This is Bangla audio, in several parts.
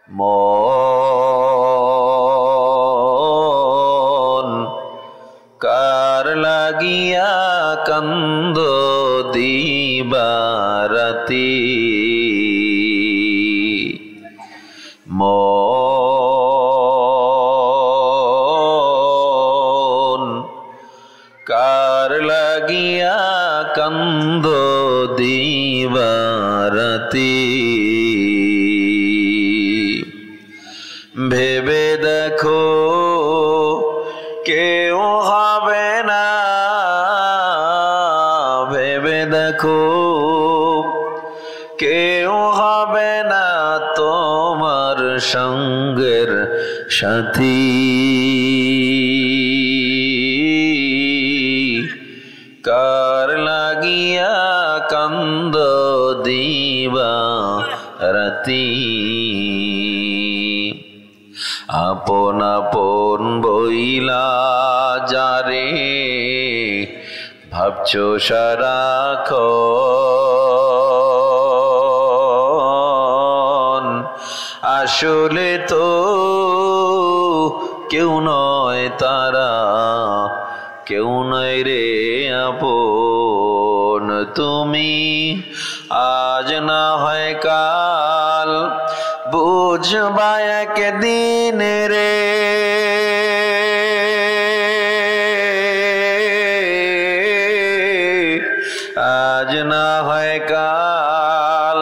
মন কার লাগিয়া কান্দ দিবারাতি মন কার লাগিয়া কান্দ দিবারাতি ভেবে দেখো কেউ হবে না ভেবে দেখো কেউ হবে না তোমার সঙ্গের সাথী কার লাগিয়া কান্দ দিবারাতি আপন আপন বইলা যারে ভাবছো সারাক্ষণ আসলে তো কেউ নয় তারা কেউ নয় রে আপন তুমি আজ না হয় কাল বুঝবা একদিন রে আজ না হয় কাল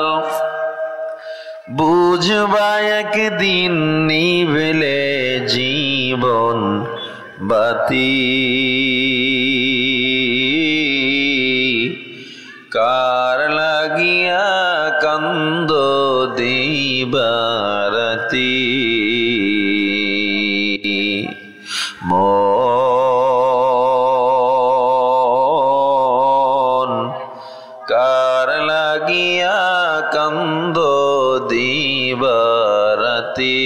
বুঝবা একদিন নিভলে জীবন বাতি কার লাগিয়া কান্দ দিবারাতি মন কার লাগিয়া কান্দ দিবারাতি